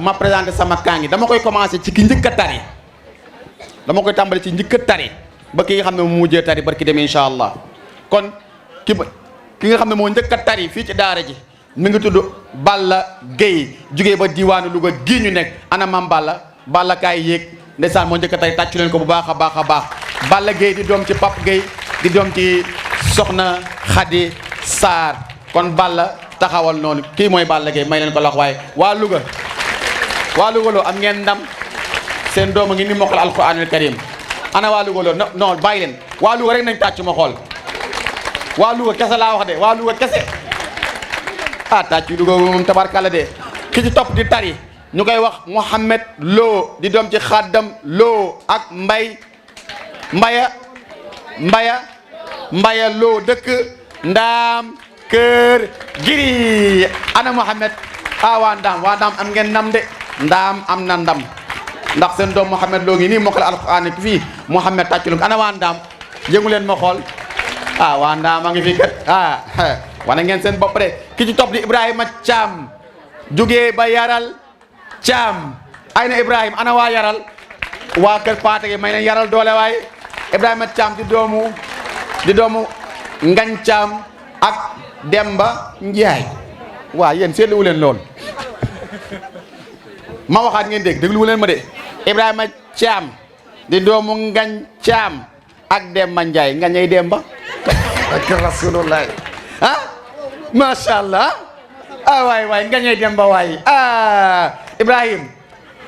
ma présenté sama kaangi dama koy commencé ci ki njëkk a tari dama koy tàmbali ci njëkk a tari ba ki nga xam ne mu mujjee tari barki dem incha allah kon ki nga xam ne moo njëkk a tari fii ci daara ji mi ngi tudd Balla Gueye jugee ba diwaanu Louga gii ñu nekk ana mam Balla kaay yéeg ndeysaan moo njëkk a tari tàccu leen ko bu baax a baax a baax Balla Gueye di doom ci Pape Gueye di doom ci Soxna Khady Sarr kon Balla taxawal noonu kii mooy Balla Gueye may leen ko lox waaye waa Louga loo am ngeen ndam seen doom a ngi ni mokkal alquranul karim ana waa Louga loo non bàyyi leen waa Louga rek nañ tàccu ma xool waa Louga kese laa wax de waa Louga kese ah tàccu Louga moom tabarkalla de ki ci topp di tari ñu koy wax Mouhamed Lo di doom ci Xaddam Lo ak Mbaya Lo dëkk Ndaam Kër Giri ana Mouhamed waa Ndaam am ngeen ndam de Ndaam am na ndam ndax seen doom Mouhamed Lo ngi nii mokkal alquran fii Mouhamed tàcculu ana waa Ndaam yëngu leen ma xool waa Ndaam a ngi fi kat wane ngeen seen bopp de ki ci topp di Ibrahima Thiam jugee ba Yaral Thiam ay na Ibrahima ana waa Yaral waa kër Paate gi may leen Yaral doole waaye Ibrahima Thiam di doomu Ngañ Thiam ak Demba Njaay waa yéen seetluwu leen lool ma waxaat ngeen dégluwu leen ma de Ibrahima Thiam di doomu Ngañ Thiam ak Demba Njaay Ngañay Demba ak Rasulullah masha Allah waay Ngañay Demba waay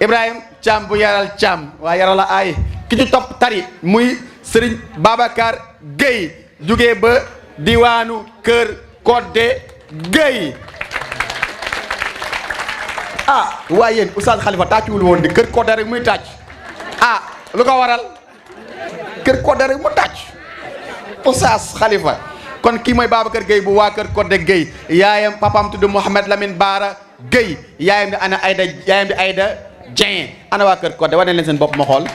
Ibrahim Thiam bu Yaral Thiam waa Yaral la ay ki ci topp tari muy Serigne Babacar Gueye jugee ba diwaanu Kër Kodde Gueye waaye yéen Oustaz Khalifa tàccuwul woon di Kër Kodde rek muy tàcc lu ko waral Kër Kodde rek mu tàcc Oustaz Khalifa kon kii mooy Babacar Gueye bu waa Kër Kodde Gueye yaayam papaam tudd Mouhamed Lamine Baara Gueye yaayam di Aïda Dieng ana waa Kër Kodde wane leen seen bopp ma xool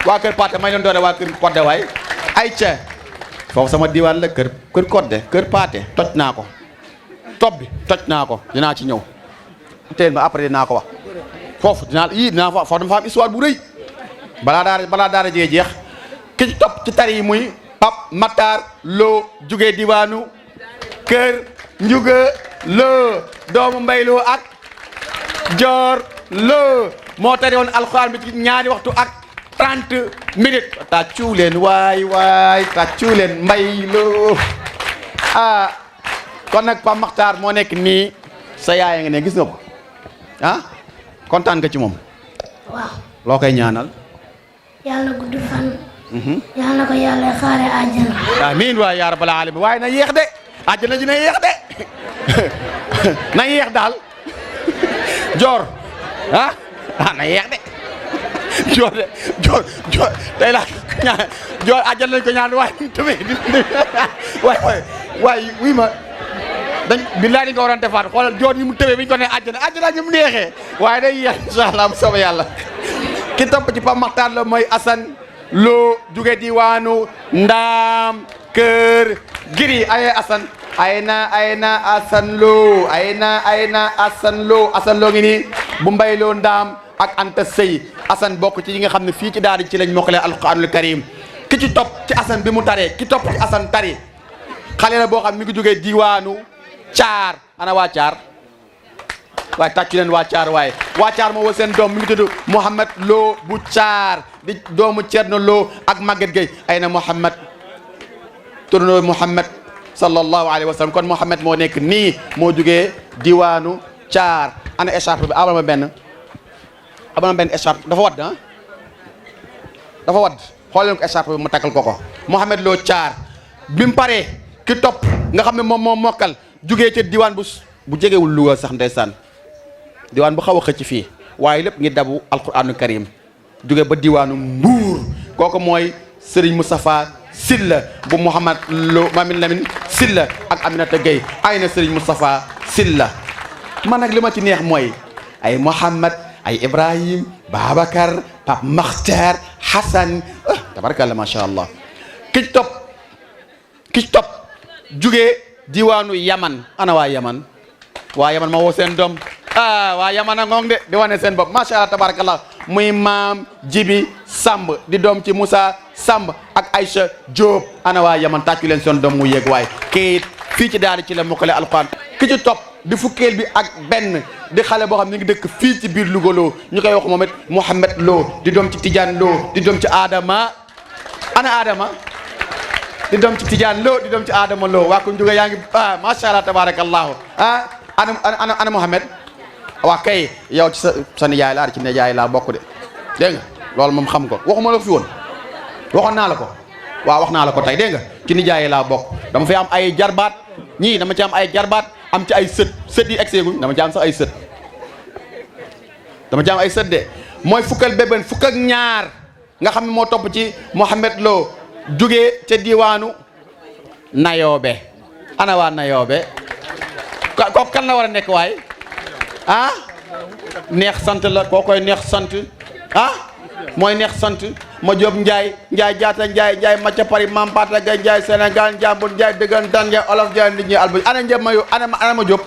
waa Kër Paate may leen doore waa Kër Kodde waay ayca foofu sama diwaan la Kër Kodde Kër Paate toj naa ko topp bi toj naa ko dinaa ci ñëw teel ma après dinaa ko wax foofu dinaa foofu dama fa am histoire bu rëy balaa daara jee jeex ki ci topp ci tari yi muy Pape Matar Lo jugee diwaanu Kër Njuga Lo doomu Mbay Lo ak Joor Lo moo tari woon alxuraan bi ci ñaari waxtu ak 30 minutes tàccu leen waay tàccu leen Mbay Lo kon nag Pape Makhtar moo nekk nii sa yaay nga ne gis nga ko kontaan nga ci moom waaw loo koy ñaanal yàlla gudd fan yàlla ko yàlla xaare àjjana amiin waay yaa rabbal alamin waaye na yéex de àjjana ji na yéex de na yéex daal joor na yéex de joor tey la ñaan joor àjjana lañ ko ñaan waaye tamit waay wii ma dañ billaay dañ ko waroon defaat xoolal joor yi mu tëwee bi ñu ko ne àjjana ñu mu neexee waaye day yéex incha allah bu soobee yàlla ki topp ci Pape Makhtar la mooy Assane Lo jóge diwaanu Ndaam Kër Giri ay Assane ay na Assane Lo Assane Lo ngi nii bu Mbay Lo Ndaam ak Anta Sey Assane bokk ci yi nga xam ne fii ci daara ci lañ mokkale alquranul karim ki ci topp ci Assane bi mu taree ki topp ci Assane tari xale la boo xam mi ngi jógee diwaanu Caar ana waa Caar waaye tàccu leen waa Caar waaye waa Caar moo seen doom mi ngi tudd Mouhamed Lo bu Caar di doomu Thierno Lo ak Maguette Gueye ay na Mouhamed turno Mouhamed sallallahu alayhi wa sallam kon Mouhamed moo nekk nii moo jógee diwaanu Caar ana écharpe bi abal ma benn écharpe dafa wadd dafa wadd xool leen ko écharpe bi mu takkal ko Mouhamed Lo Caar bi mu paree ki topp nga xam ne moom moo mokkal jugee ca diwaan bu jegewul Louga sax ndeysaan diwaan bu xaw a xëcc fii waaye lépp ngi dabu alquranu karim jóge ba diwaanu Mbuur kooku mooy Serigne Moustapha Silla bu Mouhamad Lo Mamin Lamine Silla ak Aminata Gueye ay na Serigne Moustapha Silla man nag li ma ci neex mooy ay Mouhamad ay Ibrahim Babacar Pape Makhtar Hassan tabarakallah macha allah ki ci topp jugee diwaanu Yaman ana waa Yaman ma woo seen doom waa Yamana ngoong de di wane seen bopp macha allah tabarakallah muy maam Jibi Samb di doom ci Moussa Samb ak Aïcha Diop ana waa Yaman tàccu leen seen doom mu yéeg waaye kayit fii ci daara ci la mokkale alquran ki ci topp di fukkeel bi ak benn di xale boo xam ne ngi dëkk fii ci biir Louga loo ñu koy wax moom it Mouhamed Lo di doom ci Tidiane Lo di doom ci Adama ana Adama di doom ci Tidiane Lo di doom ci Adama Lo waa ko njuga yaa ngi macha allah tabarakallahu ana Mouhamed waa kay yow ci sa nijaay laa ci nijaay laa bokk de dégg nga loolu moom xam ko waxuma la fi woon waxoon naa la ko waaw wax naa la ko tey dégg nga ci nijaay laa bokk dama fi am ay jarbaat ñii dama ci am ay jarbaat am ci ay sët yi egseeguñ dama ci am sax ay sët dama ci am ay sët de mooy fukkal bébén fukk ak ñaar nga xam ne moo topp ci Mouhamed Lo jugee ca diwaanu Nayoobe ana waa Nayoobe kooku kan la war a nekk waay neex sant la koo koy neex sant mooy neex sant ma Jóob Njaay jaata Njaay Macca Paris Mam Pata Ga Njaay Sénégal Njambur Njaay dëggantaan Njaay olof Njaay nit ñi albu ana njëb ana ma Jóob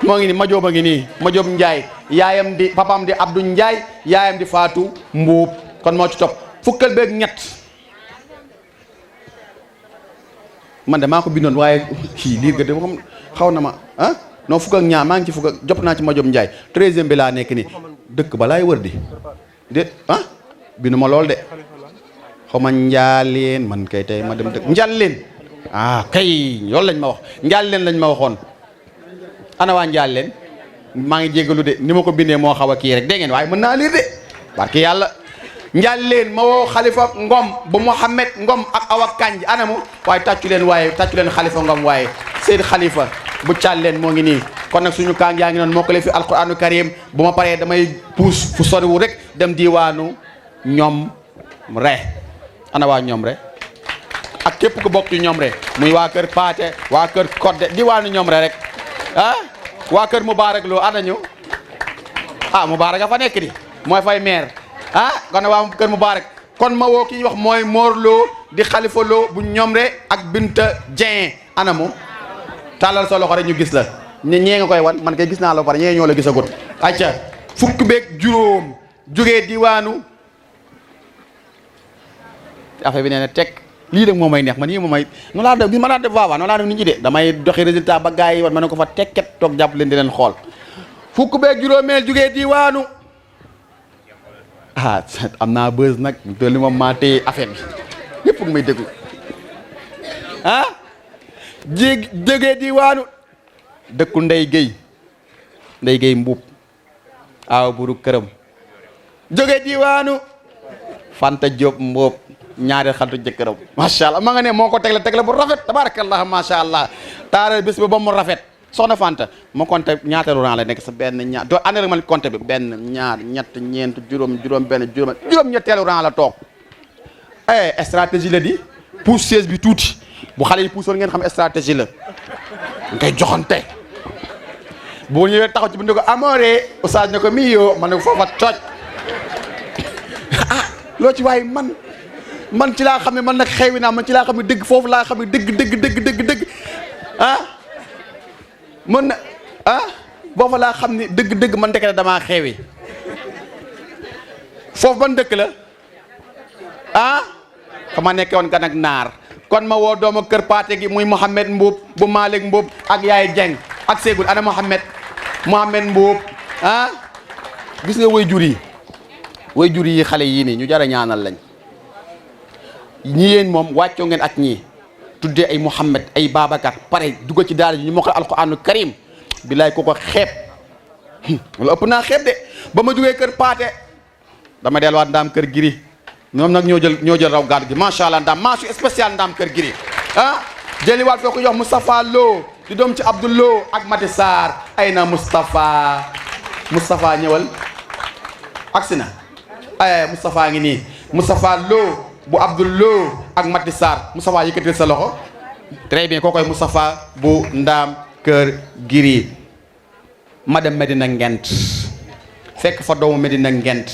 moo ngi nii ma Jóob a ngi nii ma Jóob Njaay yaayam di papam di Abdou Njaay yaayam di Faatu Mbuub kon moo ci topp fukkal beeg ñett man de maa ko bindoon waaye liir ga de xam xaw na ma non fukk ak ñaar maa ngi ci fukk ak jot naa ci ma Jóob Njaay 13e bi laa nekk nii dëkk ba laay wër di déet bindu ma lool de xaw ma njaaleen man kay tey ma dem dëkk njaaleen kay loolu lañ ma wax njaaleen lañ ma waxoon ana waa njaaleen maa ngi jégalu de ni ma ko bindee moo xaw a kii rek dégg ngeen waaye mën naa liir de barke yàlla njaaleen ma woo Xalifa Ngom bu Mouhamed Ngom ak Awa Kanj anamu waaye tàccu leen Xalifa Ngom waaye Seyd Xalifa bu càlleen moo ngi nii kon nag suñu kaan yaa ngi noonu moo ko fi alquranu karim bu ma paree damay puus fu soriwu rek dem diwaanu ñoom re ana waa ñoom re ak képp ku bokk ci ñoom re muy waa kër Paate waa kër Kodde diwaanu ñoom re rek waa kër Moubarak Lo ana ñu Moubarak a fa nekk di mooy fay maire kon waa kër Moubarak kon ma woo ki ñuy wax mooy Mor Lo di Xalifa Lo bu ñoom re ak Binta Dieng ana mu tàllal sa loxo rek ñu gis la ñee nga koy wan man kay gis naa la ba pare ñee ñoo la gisagut acca fukk beeg juróom jógee diwaanu affaire bi nee na teg lii nag moo may neex man yii moo may noonu laa def bi ma laa def waawaa noonu laa def nit ñi de damay doxi résultat ba gars yi wan ma ne ko fa tekket toog jàpp leen di leen xool fukk beeg juróomeel jógee diwaanu am naa bës nag te li moom maa téye affaire bi ñëpp ngi may déglu jógee diwaanu dëkku Ndey Géy Mbuub aw buru këram jógee diwaanu Fanta Diop Mbuub ñaari xantu jëkkëram macha allah ma nga ne moo ko tegle bu rafet tabarakallah macha allah taara bis ba mu rafet soxna Fanta ma compté ñaata rang la nekk sa benn ñaar doo ànd rek ma compté bi benn ñaar ñett ñeent juróom benn juróom ñetteelu rang la toog stratégie la di pousse chaise bi tuuti bu xale yi puusoon ngeen xam stratégie la ngay joxante boo ñëwee taxaw ci bind ko amoore oustaz ne ko miyo man ne ko foofa toj loo ci waaye man ci laa xam ne man nag xewi naa man ci laa xam ne dëgg foofu laa xam ne dëgg mën na boofa laa xam ne dëgg man ndekete damaa xewi foofu ban dëkk la xama nekke woon gan ak naar kon ma woo doomu kër Paate gi muy Mouhamed Mbuub bu Malick Mbuub ak Yaay Jeng ak Ségul ana Mouhamed Mbuub gis nga way jur yi xale yii nii ñu jara ñaanal lañ ñi yéen moom wàccoo ngeen ak ñii tuddee ay Mouhamed ay Babacar pare dugg ci daara ji ñu mokkal alquranu karim bilaay ko xeeb wala ëpp naa xeeb de ba ma jógee kër Paate dama delluwaat ndaam kër Giri ñoom nag ñoo jël raw gàddu gi macha allah ndaam mention spéciale ndaam kër Giri jëliwaat foo ko yox Moustapha Lo di doom ci Abdou Lo ak Mati Sarr ay na Moustapha ñëwal agsi na Moustapha ngi nii Moustapha Lo bu Abdou Lo ak Mati Sarr Moustapha yëkkatil sa loxo très bien kookoy Moustapha bu ndaam kër Giri ma dem Medina Ngent fekk fa doomu Medina Ngent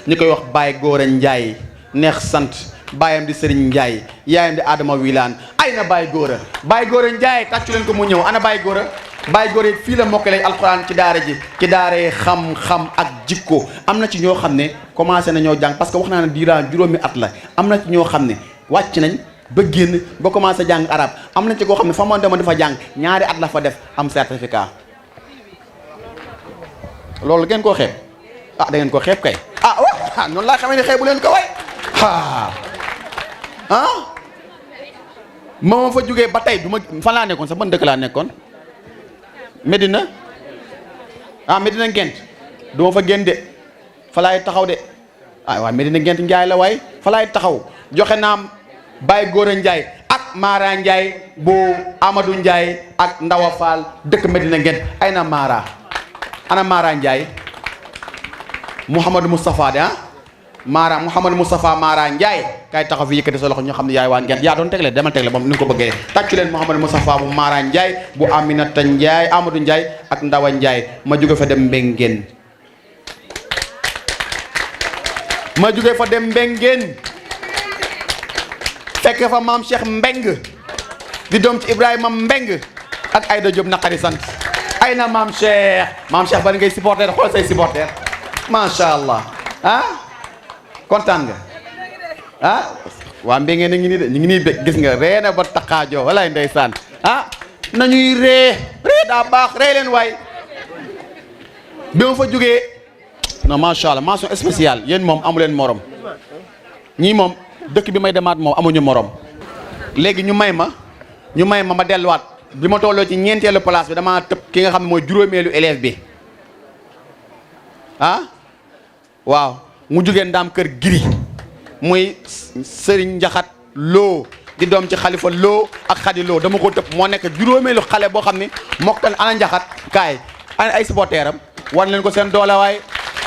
ñu koy wax Baye Góora Njaay neex sant baayam di Serigne Ndiaye yaayam di Adama Wilane ay na Baye Góora Njaay tàccu leen ko mu ñëw ana Baye Góora Baye Góor it fii la mokkale alxuraan ci daara ji ci daaree xam-xam ak jikko am na ci ñoo xam ne commencé nañoo jàng parce que wax naa ne diiraan juróomi at la am na ci ñoo xam ne wàcc nañ ba génn ba commencé jàng arab am na ci koo xam ne fa ma demoon dafa jàng ñaari at la fa def am certificat loolu ngeen koo xeeb ah da ngeen ko xeeb kay ah waaw noonu laa xamee ne xeebu leen ko way ma fa jógee ba tey du ma fan laa nekkoon sax ban dëkk laa nekkoon Medina Medina Ngent du ma fa génn de fa laay taxaw de waaw Medina Ngent Njaay la waay fa laay taxaw joxe naam Baye Góora Njaay ak Mara Njaay bu Amadou Njaay ak Ndawa Fall dëkk Medina Ngent ay na Mara ana Mara Njaay Mouhamadou Moustapha de Mara Mouhamadou Moustapha Mara Ndiaye kay taxaw fi yëkkati sa loxo ñoo xam ne yaay waa Ngent yaa doon tegle demal tegle moom ni nga ko bëggee tàccu leen Mouhamadou Moustapha bu Mara Ndiaye bu Aminata Ndiaye Amadou Ndiaye ak Ndawa Ndiaye ma jóge fa dem Mbengeen fekk fa maam Cheikh Mbeng di doom ci Ibrahima Mbeng ak Aïda Diop naqari sant ay na maam Cheikh bari ngay supporter xool say supporter macha allah kontaan nga waa Mbengeen a ngi nii de ñu ngi nii de gis nga ree na ba taqaajoo walaay ndeysaan nañuy ree daa baax ree leen waay bi ma fa jógee non macha allah mention spéciale yéen moom amu leen morom ñii moom dëkk bi may demaat moom amuñu morom léegi ñu may ma ma delluwaat bi ma tolloo ci ñeenteelu place bi damaa tëb ki nga xam ne mooy juróomeelu élève bi waaw mu jógee ndaam kër giri muy Sëriñ Njaxat Loo di doom ci Xalifa Loo ak Xadi Loo dama ko tëb moo nekk juróomeelu xale boo xam ne mokkal ana Njaxat kaay ana ay supporteram wan leen ko seen doole waay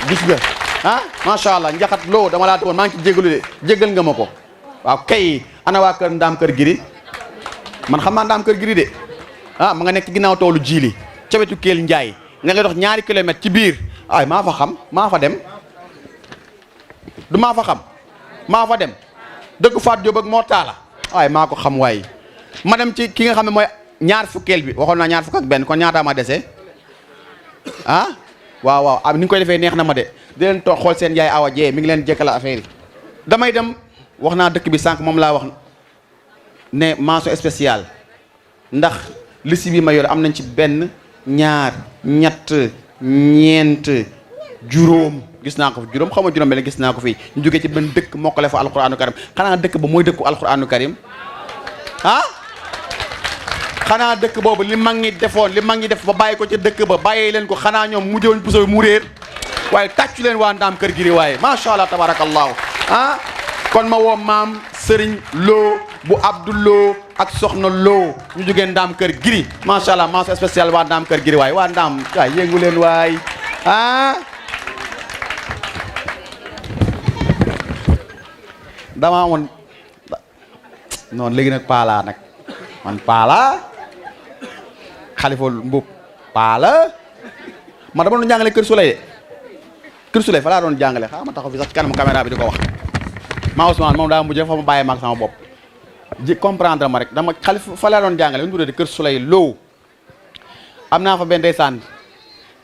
gis nga macha allah Njaxat Loo dama laa tëboon maa ngi ci jégalu de jégal nga ma ko waaw kay ana waa kër ndaam kër giri man xam naa ndaam kër giri de ma nga nekk ginnaaw toolu jiili ca wetu Kelle Njaay nga ngay dox ñaari kilomètre ci biir ay maa fa xam maa fa dem du maa fa xam maa fa dem dëgg Faat Jóob ak moo taala waaye maa ko xam waaye ma dem ci ki nga xam ne mooy ñaar fukkeel bi waxoon naa ñaar fukk ak benn kon ñaata ma dese waaw ni nga koy defee neex na ma de di leen toog xool seen yaay Awa Jee mi ngi leen jekkala affaire yi damay dem wax naa dëkk bi sànq moom laa wax ne mention spéciale ndax liste bi ma yor am nañ ci benn ñaar ñett ñeent juróom gis naa ko fi juróom xaw ma juróom benn gis naa ko fii ñu jógee ci benn dëkk mokkale fa alquranu karim xanaa dëkk ba mooy dëkku alquranu karim xanaa dëkk boobu li mag ñi defoon li mag ñi def ba bàyyi ko ci dëkk ba bàyyee leen ko xanaa ñoom mujjewuñ puso mu réer waaye tàccu leen waa ndaam kër giri waaye macha allah tabarakallahu kon ma woo maam Serigne Lo bu Abdou Lo ak Soxna Lo ñu jógee ndaam kër giri macha allah mention spéciale waa ndaam kër giri waaye waa ndaam waay yëngu leen waay dama amoon noonu léegi nag paalaa nag man paala Xalifa Mbub paala man dama doon jàngale Kër Suley de Kër Suley fa laa doon jàngale xaaral ma taxaw fi sax ci kanam caméra bi di ko wax maa Ousmane moom daa mujj fa ma bàyyi maag sama bopp ji comprendre ma rek dama Xalifa fa laa doon jàngale bu ñu tuddee Kër Suley Lo am naa fa benn ndeysaan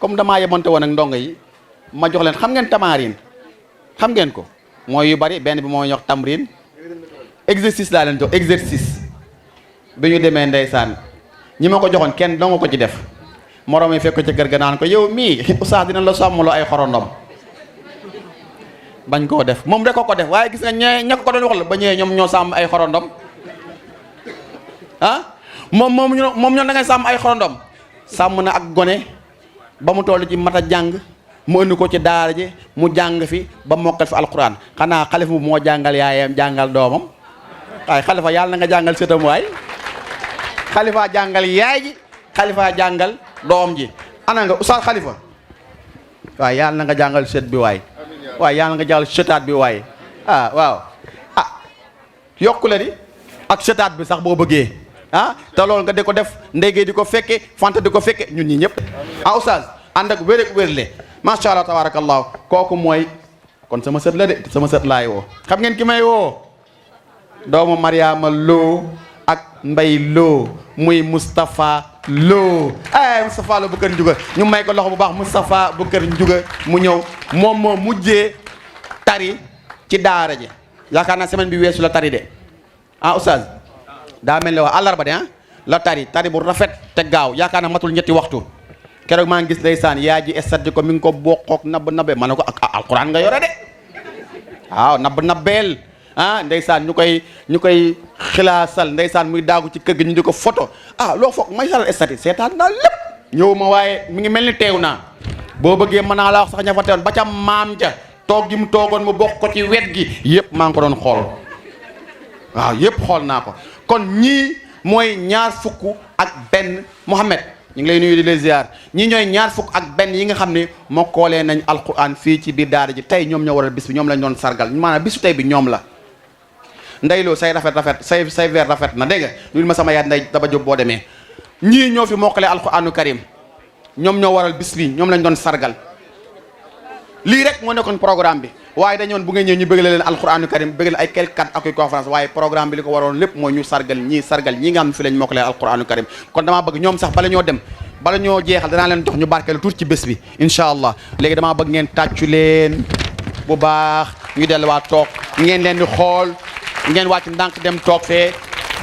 comme damaa yebonte woon ak ndongo yi ma jox leen xam ngeen tamarin xam ngeen ko mooy yu bari benn bi moo ñox tamrin exercice laa leen jox exercice bi ñu demee ndeysaan ñi ma ko joxoon kenn doo nga ko ci def moroom yi fekk ko ci kër ga naan ko yow mii oustaz dina la sàmmloo ay xorondom bañ koo def moom rek ko def waaye gis nga ña ko doon wax la ba ñëwee ñoom ñoo sàmm ay xorondom moom ñoo da ngay sàmm ay xorondom sàmm na ak gone ba mu toll ci mat a jàng mu indi ko ci daara ji mu jàng fi ba mokkal fi alquran xanaa Xalifa bu moo jàngal yaayam jàngal doomam waaye Xalifa yàlla na nga jàngal sëtam waay Xalifa jàngal yaay ji Xalifa jàngal doom ji ana nga Oustaz Xalifa waaye yàlla na nga jàngal sët bi waay waaye yàlla nga jàngal sëtaat bi waay waaw yokku la di ak sëtaat bi sax boo bëggee te loolu nga di ko def ndéygee di ko fekke fanta di ko fekke ñun ñi ñëpp Oustaz ànd ak wér ak wérle macha allah tabarakallahu kooku mooy kon sama sët la de sama sët laay woo xam ngeen ki may woo doomu Mariama Lo ak Mbay Lo muy Moustapha Lo Moustapha Lo bu kër Njuga ñu may ko loxo bu baax Moustapha bu kër Njuga mu ñëw moom moo mujjee tari ci daara ji yaakaar naa semaine bi weesu la tari de oustaz daa mel ne waa àllarba de la tari bu rafet te gaaw yaakaar naa matul ñetti waxtu keroog maa ngi gis ndeysaan yaa ji estat ko mi ngi ko bokkook nabe ma ne ko ak alquran nga yore de waaw nabeel ndeysaan ñu koy xilaasal ndeysaan muy daagu ci kër gi ñu di ko photo loo foog may salal estati seetaan naa lépp ñëw ma waaye mi ngi mel ni teew naa boo bëggee mën naa la wax sax ña fa teewoon ba ca maam ja toog gi mu toogoon mu bokk ko ci wet gi yëpp maa ngi ko doon xool waaw yëpp xool naa ko kon ñii mooy ñaar fukk ak benn Mouhamed ñu ngi lay nuyu di les ziar ñii ñooy ñaar fukk ak benn yi nga xam ne mokkoolee nañ alquran fii ci biir daara ji tey ñoom ñoo waral bis bi ñoom lañ doon sargal maanaam bisu tey bi ñoom la ndeyloo say rafet say ver rafet na dégg nga nuyul ma sama yaat nday daba jóg boo demee ñii ñoo fi mokkalee alquranu karim ñoom ñoo waral bis bi ñoom lañ doon sargal lii rek moo nekkoon programme bi waaye dañoon bu ngeen ñëw ñu bëggale leen alquranu karim bëggale ay quelques ak conférence waaye programme bi li ko waroon lépp mooy ñu sargal ñii nga xam ne fi lañ mokkalee alquranu karim kon damaa bëgg ñoom sax bala ñoo dem bala ñoo jeexal danaa leen jox ñu barkeelu tuuti ci bés bi incha allah léegi damaa bëgg ngeen tàccu leen bu baax ñu delluwaat toog ngeen leen di xool ngeen wàcc ndànk dem toog fee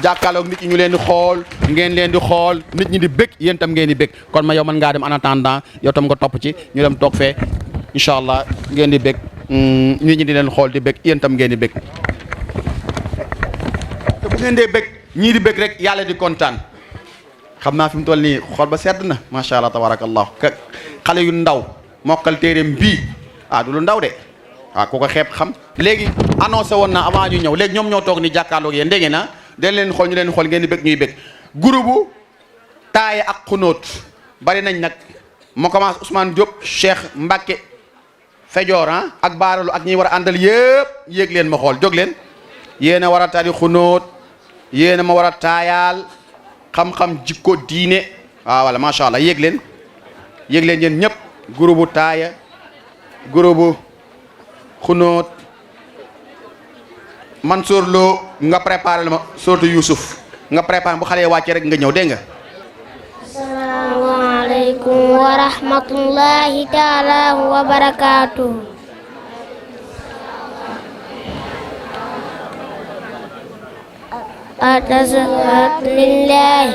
jàkkaarloog nit ñi ñu leen di xool ngeen leen di xool nit ñi di bëgg yéen tam ngeen di bëgg kon ma yow mën ngaa dem en attendant yow tam nga topp ci ñu dem toog fee incha allah ngeen di bëgg nit ñi di leen xool di bëgg yéen tam ngeen di bëgg te bu ngeen dee bëgg ñii di bëgg rek yàlla di kontaan xam naa fi mu toll nii xool ba sedd na macha allah tabarakallah xale yu ndaw mokkal téereem bii du lu ndaw de ku ko xeeb xam léegi annoncé woon na avant ñu ñëw léegi ñoom ñoo toog ni jàkkaarloog yéen dégg ngeen den leen xool ñu leen xool ngeen di bëgg ñuy bëgg groupe taaya ak xunóot bari nañ nag moo commencé Ousmane Diop Cheikh Mbacke Fejoor ak baaralu ak ñi war a àndal yëpp yéeg leen ma xool jóg leen yéen a war a tari xunóot yéen a ma war a taayaal xam-xam jikko diine wala macha allah yéeg leen yéen ñëpp groupe taaya groupe xunóot Mansour Lo nga préparé la ma sortu Youssouf nga préparé bu xale wàccee rek nga ñëw dégg nga. asalaamaaleykum wa rahmatullahi taala wa barakaatu. التسبيحات لله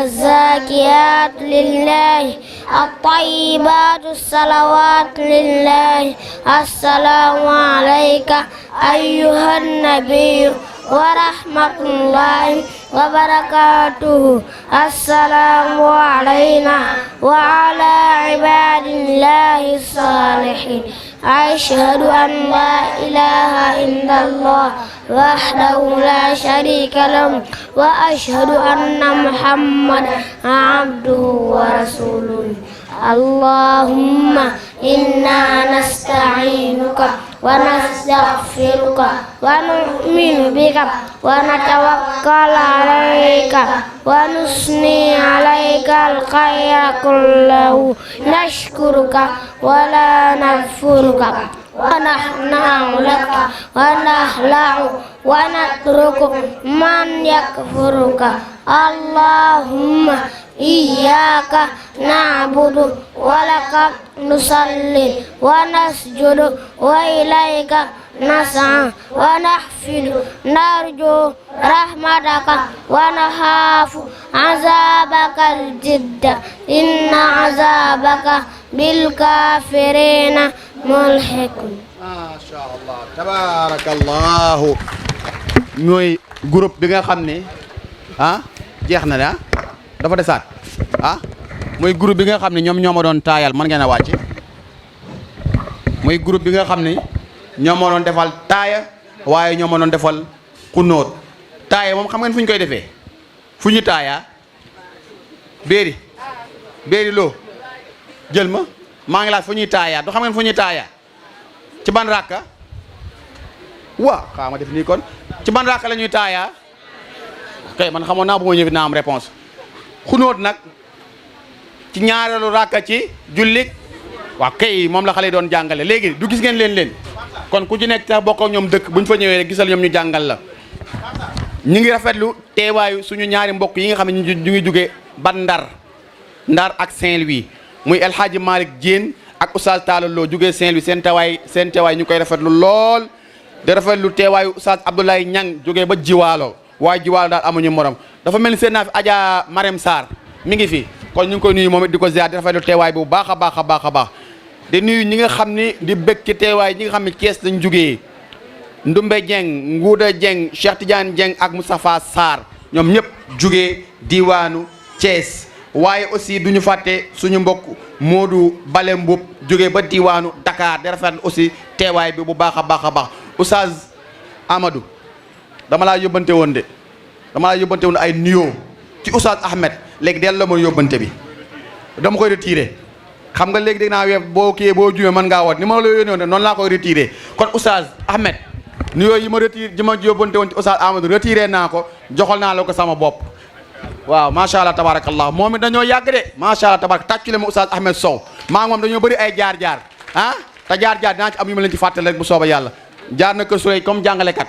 الزاكيات لله الطيبات الصلوات لله السلام عليك أيها النبي ورحمة الله وبركاته السلام علينا وعلى عباد الله الصالحين أشهد أن لا إله إلا الله وحده لا شريك له وأشهد أن محمدا عبده ورسوله اللهم إنا نستعينك ونستغفرك ونؤمن بك ونتوكل عليك ونثني عليك الخير كله نشكرك ولا نكفرك ونخنع لك ونخلع ونترك من يكفرك اللهم إياك نعبد ولك نصلي ونسجد وإليك نسعى ونحفد نرجو رحمتك ونخاف عذابك الجد إن عذابك بالكافرين ملحق. ما شاء الله تبارك الله. ñooy groupe bi nga xam ne jeex na de dafa desaat mooy groupe bi nga xam ne ñoom ñoo ma doon taayal mën ngeen a wàcc mooy groupe bi nga xam ne ñoo ma doon defal taaya waaye ñoo ma doon defal xunóot taaya moom xam ngeen fu ñu koy defee fu ñu taaya béeri loo jël ma maa ngi laaj fu ñuy taaya du xam ngeen fu ñuy taaya ci ban rakka xaa ma def nii kon ci ban rakka la ñuy taaya kay man xamoon naa bu ma ñëwee naa am réponse xunóot nag ci ñaareelu rakka ci jullit kay moom la xale yi doon jàngale léegi du gis ngeen leen kon ku ci nekk sax bokk ak ñoom dëkk buñ fa ñëwee rek gisal ñoom ñu jàngal la ñi ngi rafetlu teewaayu suñu ñaari mbokk yi nga xam ne ñu ngi jóge ba Ndar ak Saint-Louis muy El Hadji Malick Diène ak Oustaz Talla Lo jógee Saint-Louis seen teewaay ñu koy rafetlu lool di rafetlu teewaayu Oustaz Abdoulaye Niang jógee ba Jiwaalo waaye Jiwaalo daal amuñu morom dafa mel ni seen naa fi Adja Marème Sarr mi ngi fi kon ñu ngi koy nuyu moom it di ko ziar di rafetlu teewaay bu baax a baax di nuyu ñi nga xam ni di bëgg ci teewaay ñi nga xam ne Thiès lañ jógee Ndumbe Dieng Nguuda Dieng Cheikh Tidiane Dieng ak Moustapha Sarr ñoom ñëpp jógee diwaanu Thiès waaye aussi duñu fàtte suñu mbokk Modou Bale Mboup jógee ba diwaanu Dakar di rafetlu aussi teewaay bi bu baax a baax Oustaz Amadou dama laa yóbbante woon ay nuyoo ci Oustaz Ahmed léegi delloo ma yóbbante bi dama koy retiré xam nga léegi dégg naa weef boo kii boo juumee mën ngaa woot ni ma la yónnee woon noonu laa koy retiré kon Oustaz Ahmed nuyoo yi ma yóbbante woon ci Oustaz Amadou retiré naa ko joxal naa la ko sama bopp waaw macha allah tabarakallah moom it dañoo yàgg de macha allah tabarak tàccule ma Oustaz Ahmed Sow maa ngi moom dañoo bëri ay jaar-jaar te jaar-jaar dinaa ci am yu ma leen ci fàttali rek bu sooba yàlla jaar na ko Sourey comme jàngalekat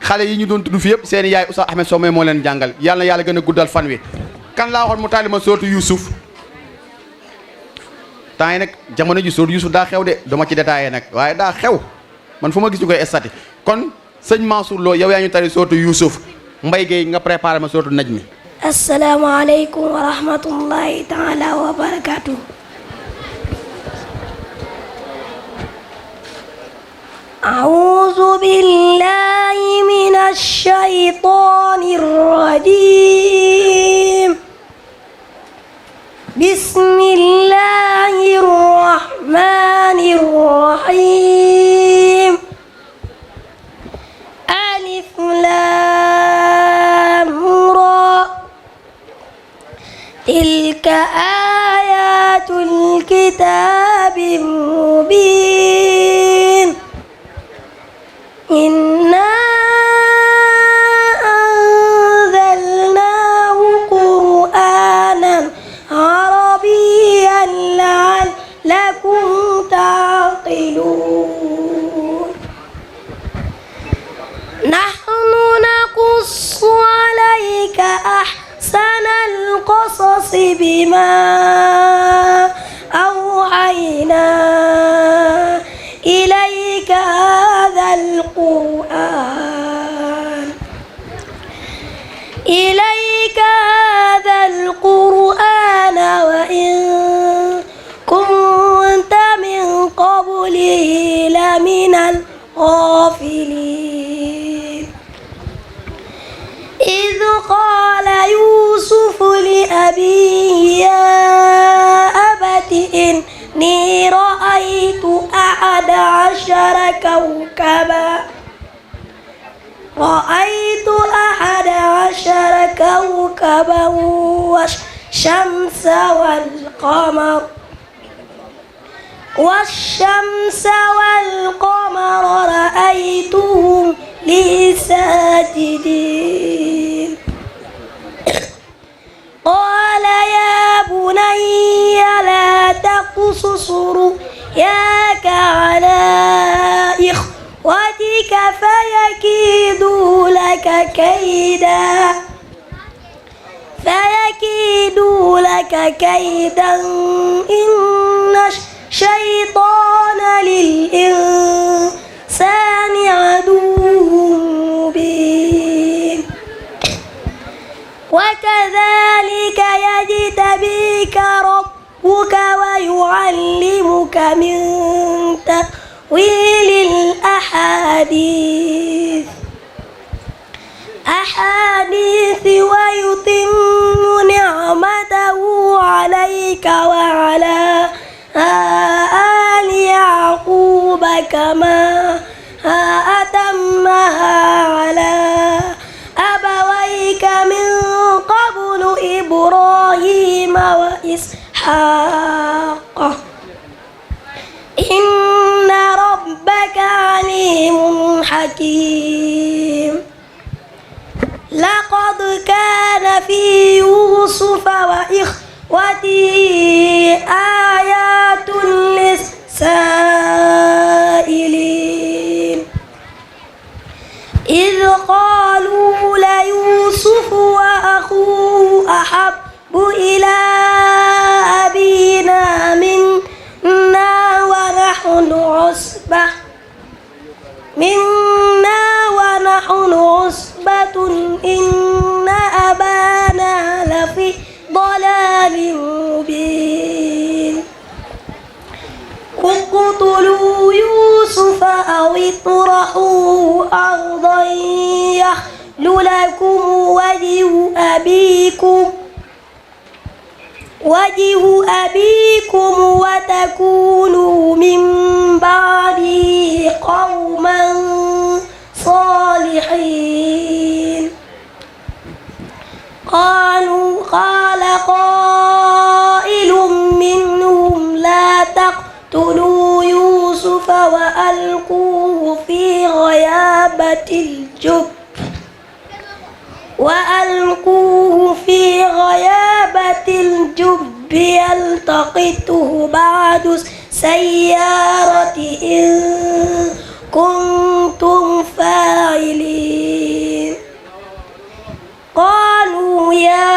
xale yi ñu doon tudd fi yëpp seen yaay Oustaz Ahmed Sow moo leen jàngal yàlla na yàlla gën a guddal fan wi kan laa waxoon mu taali ma sootu Youssouf temps yi nag jamono ji sootu Youssouf daa xew de dama ci détaillé nag waaye daa xew man fu ma gis ñu koy estati kon sëñ Mansour Lo yow yaa ñu tari sootu Youssouf Mbaye Gueye nga préparé ma sootu Najmi. asalaamaaleykum wa rahmatullahi taala wa barakatuh. أعوذ بالله من الشيطان الرجيم بسم الله الرحمن الرحيم ألف لام را تلك آيات الكتاب المبين إنا أنزلناه قرآنا عربيا لعلكم تعقلون نحن نقص عليك أحسن القصص بما أوحينا إليك هذا القرآن وإن كنت من قبله لمن الغافلين إذ قال يوسف لأبيه يا أبت إني رأيت 11 كوكبا والشمس والقمر رأيتهم لي ساجدين قال يا بني لا تقصص رؤياك على إخوتك فيكيدوا لك كيدا إن الشيطان للإنسان عدو مبين وكذلك يجتبيك ربك ويعلمك من تأويل الأحاديث ويتم نعمته عليك وعلى آل يعقوب كما أتمها على أبويك من قبل إبراهيم وإسحاق إن ربك عليم حكيم لقد كان في يوسف وإخوته آيات للسائلين إذ قالوا إلى أبينا منا ونحن عصبة إن أبانا لفي ضلال مبين اقتلوا يوسف أو اطرحوه أرضا يخل لكم وجه أبيكم وتكونوا من بعده قوما صالحين قال قائل منهم لا تقتلوا يوسف وألقوه في غيابة الجب يلتقطه بعض السيارة إن كنتم فاعلين قالوا يا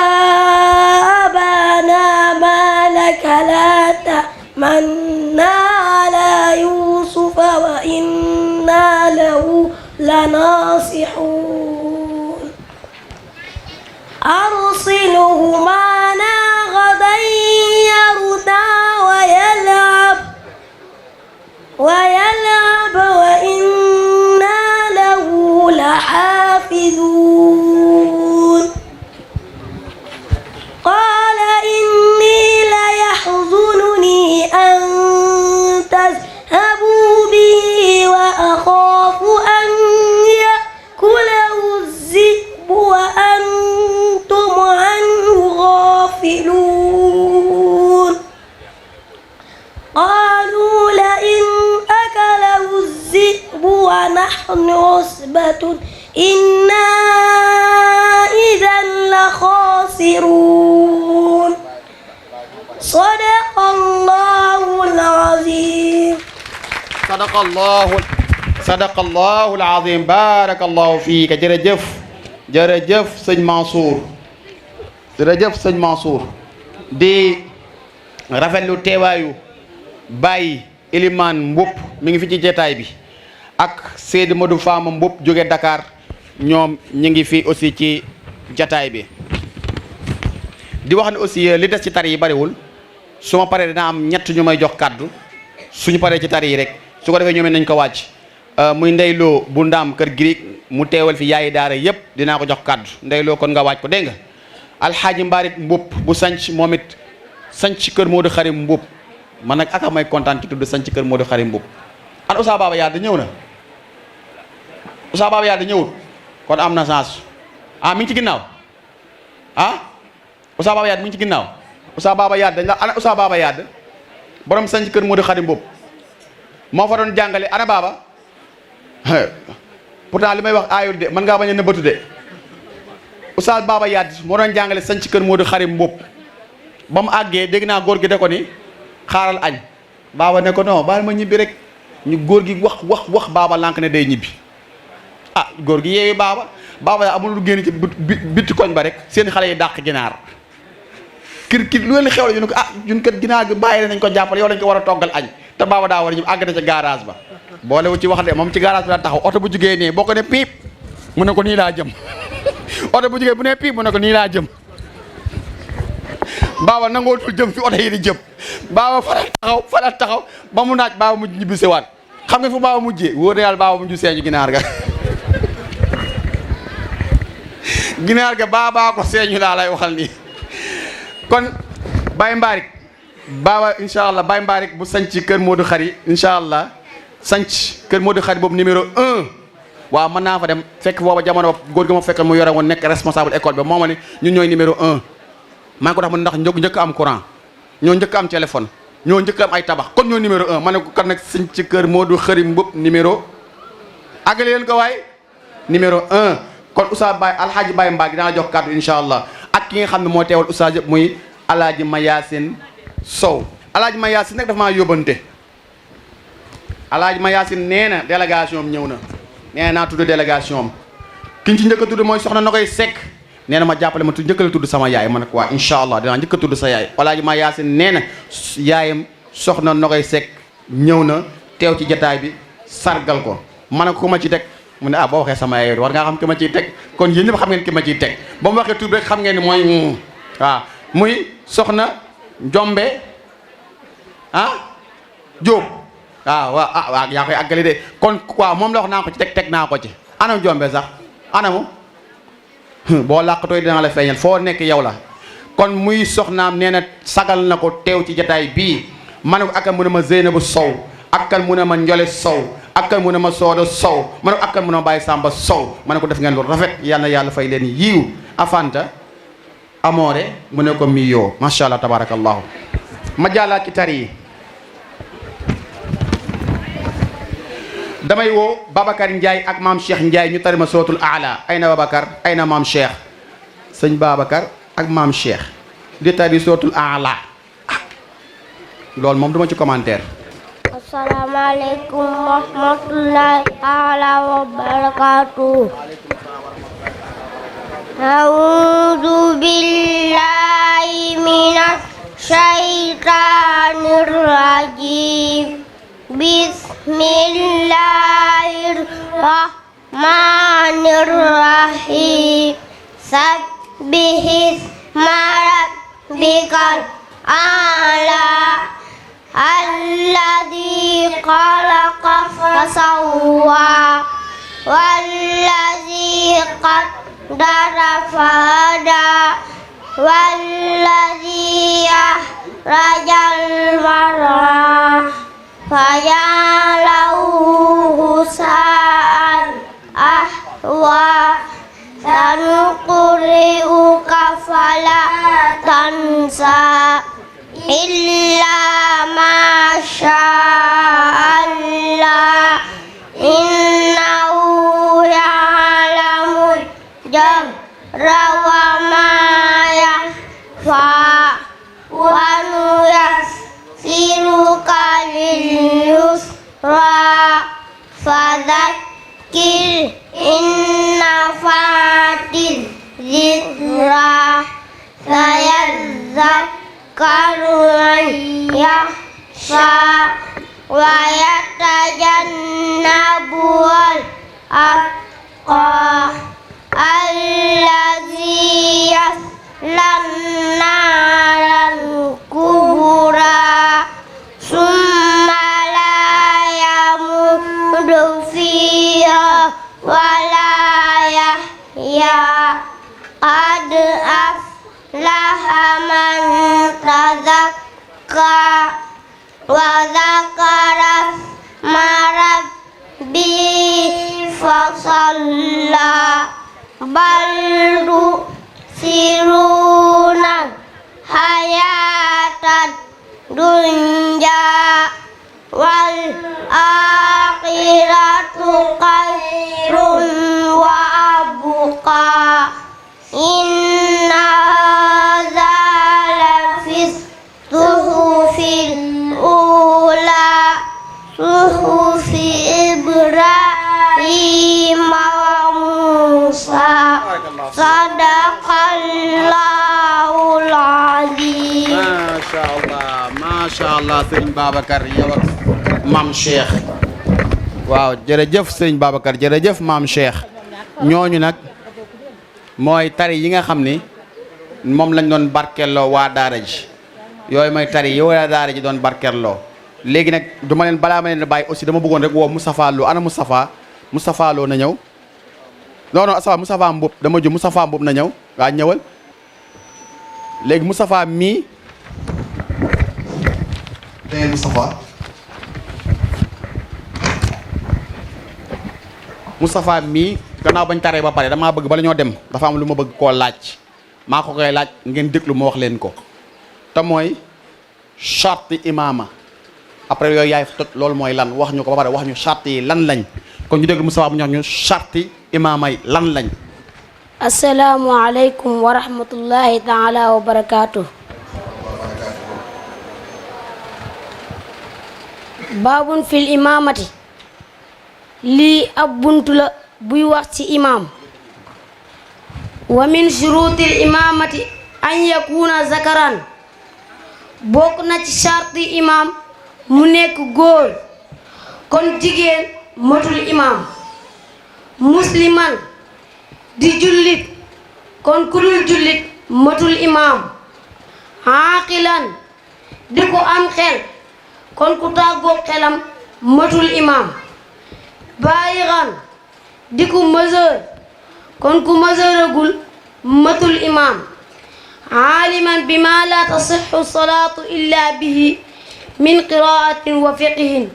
أبانا ما لك لا تأمنا على يوسف وإنا له لناصحون أرسله معنا غدا يرتع ويلعب وإنا له لحافظون قال إني ليحزنني أن تذهبوا به وأخاف أن يأكله الذئب وأنتم عنه غافلون قالوا لئن أكله الذئب ونحن عصبة إنا إذا لخاسرون صدق الله العظيم sadaqallahul azim barakallahu fiika jërëjëf sëñ Mansour di rafetlu teewaayu Baye Elimane Mboup mi ngi fi ci jotaay bi ak Seydou Modou Fama Mboup jóge Dakar ñoom ñu ngi fi aussi ci jotaay bi di wax ne aussi li des ci tari yi bariwul su ma paree dina am ñett ñu may jox kàddu suñu paree ci tari yi rek su ko defee ñoom nañ ko wàcc muy ndeyloo bu ndaam kër girig mu teewal fi yaayi daara yëpp dinaa ko jox kàddu ndeyloo kon nga wàcc ko dégg nga alxaaji Mbaarit Mboup bu sanc moom it sanc kër Modou Xarim Mboup man nag aka may kontaan ci tudd sanc kër Modou Xarim Mboup an Oussa Baba Yade ñëw na Oussa Baba Yade ñëwut kon am na chance mi ngi ci ginnaaw Oussa Baba Yade mi ngi ci ginnaaw Oussa Baba Yade dañ la ana Oussa Baba Yade borom sanc kër Modou Xarim Mboup moo fa doon jàngale ana Baba pourtant li may wax aayul de mën ngaa bañ a nëbbatu de Oussa Baba Yade moo doon jàngale sanc kër Modou Xarim Mboup ba mu àggee dégg naa góor gi de ko ni xaaral añ Baba ne ko non baal ma ñibbi rek ñu góor gi wax Baba lànk ne day ñibbi góor gi yeewi Baba amul lu génn ci bitti koñ ba rek seen xale yi dàq ginaar kir lu leen xew la ñu ne ko ñun kat ginaar gi bàyyi nañ ko jàppale yow lañ ko war a toggal añ te Baba daa war a ñu àgg na ca garage ba boolewu ci wax de moom ci garage bi la taxaw oto bu jugee nii boo ko ne piip mu ne ko nii laa jëm oto bu jugee bu ne piip mu ne ko nii laa jëm Baba nangootul jëm fi oto yi di jëm Baba fa la taxaw ba mu naaj Baba mujj ñibbi sewaat xam nga fu Baba mujjee wóor na yàlla Baba mujj seeñu ginaar ga ginaar ga Baba ko seeñu laa lay waxal nii kon Baye Mbarik Baba incha allah Baye Mbarik bu sanc kër Modou Khari incha allah sanc kër Modou Khari boobu numéro 1 waaw mën naa fa dem fekk booba jamono góor gi ma fekk mu yore woon nekk responsable école bi moo ma ne ñun ñooy numéro 1 maa ngi ko tax man ndax njëkk am courant ñoo njëkk am téléphone ñoo njëkk am ay tabax kon ñoo numéro 1 ma ne ko kan nag sanc kër Modou Khari Mboup numéro àggale leen ko waay numéro 1 kon Oustaz Baye alhaaji Baye Mbaye gi dana jox kàddu incha allah ak ki nga xam ne moo teewal Oustaz yëpp muy alaaji Mayacine Sow alaaji Mayacine nag dafa maa yóbbante alaaji Mayacine nee na délégation am ñëw na nee naa tudd délégation am ki ñu ci njëkk a tudd mooy soxna na koy Seck nee na ma jàppale ma njëkkale tudd sama yaay ma ne ko waa incha allah dinaa njëkk a tudd sa yaay Alaaji Ma Yaasin nee na yaayam soxna Nogoy Seck ñëw na teew ci jataay bi sargal ko ma ne ko ku ma ci teg mu ne boo waxee sama yaay war ngaa xam ki ma ciy teg kon yéen ñëpp xam ngeen ki ma ciy teg ba mu waxee tur rek xam ngeen ni mooy waaw muy soxna Njombe Jóob waaw yaa koy àggali de kon waaw moom la wax naa ko ci teg naa ko ci anam Njombe sax anamu boo làqatooy dinaa la feeñal foo nekk yow la kon muy soxnaam nee na sagal na ko teew ci jataay bii ma ne ko akkan mu ne ma Zeynabu Sow akkan mu ne ma Njole Sow akkan mu ne ma Sooda Sow ma ne ko akkan mu ne ma Baye Samba Sow ma ne ko def ngeen lu rafet yal na yàlla fay leen yiiw afanta amoore mu ne ko miyoo macha allah tabarakallahu ma jàllaat ci tari yi damay woo Babacar Ndiaye ak maam Cheikh Ndiaye ñu tari ma sootul aala ay na Babacar ay na maam Cheikh sëñ Babacar ak maam Cheikh di tari sootul aala loolu moom duma ci commentaire. asalaamaaleykum wa rahmatullahi taala wa barakatuh. a'uudu billahi minas shaytaanir rajiim. Bismillahirrahmanirrahim. Sabbihisma rabbikal a'laa alladzi khalaqa fasawwa walladzi qaddara fahada walladzi akhrajal mar'aa faja'alahu sa'an ahwa sanuqri'uka fala tansa illa ma sya'allah innahu ya'lamul jahra wa ma yakhfa wa nuyassiruka lil yusra fadzakkir in nafa'atiz zikra sayadzakkaru man yakhsha wa yatajannabuhal atqa allazi yaslan naral kubra summa la yamutu fiha wa la yahya qad aflaha man tazakka wa zakara isma rabbihi fasalla bal tu'thiruna hayatad dunya wal akhiratu khairun wa abqa inna hadza lafis suhufil ula suhufi Ibrahim wa Musa sadaqallahul azim. Masha Allah sëñ Babacar yow ak maam Cheikh waaw jërëjëf sëñ Babacar jërëjëf maam Cheikh ñooñu nag mooy tari yi nga xam ni moom lañ doon barkeeloo waa daara ji yooyu mooy tari yi waa daara ji doon barkeeloo léegi nag duma leen balaa ma leen bàyyi aussi dama bëggoon rek woo Moustapha Lo ana Moustapha Lo na ñëw non asafa Moustapha Mboup dama ju Moustapha Mboup na ñëw waa ñëwal léegi Moustapha mii dangeen Moustapha mii gannaaw bañ taree ba pare damaa bëgg bala ñoo dem dafa am lu ma bëgg koo laaj maa ko koy laaj ngeen déglu ma wax leen ko te mooy charte imaama après yooyu yaay toj loolu mooy lan wax ñu ko ba pare wax ñu charte yi lan lañ kon ñu déglu Moustapha bu ñu wax ñu charte imaama yi lan lañ. asalaamualeykum wa rahmatullahi taala wa barakaatu. baabun fil imaamati lii ab buntu la buy wax ci imaam wa min shuruutil imaamati an yakuna zakaran bokk na ci sarti imaam mu nekk góor kon jigéen matul imaam musliman di jullit kon ku dul jullit matul imaam aaqilan di ko am xel kon ku tàggoo xelam matul imaam baaligan di ku majeur kon ku majeuragul matul imaam aaliman bima la tasixu salaatu illa bihi min qiraatin wa fiqhin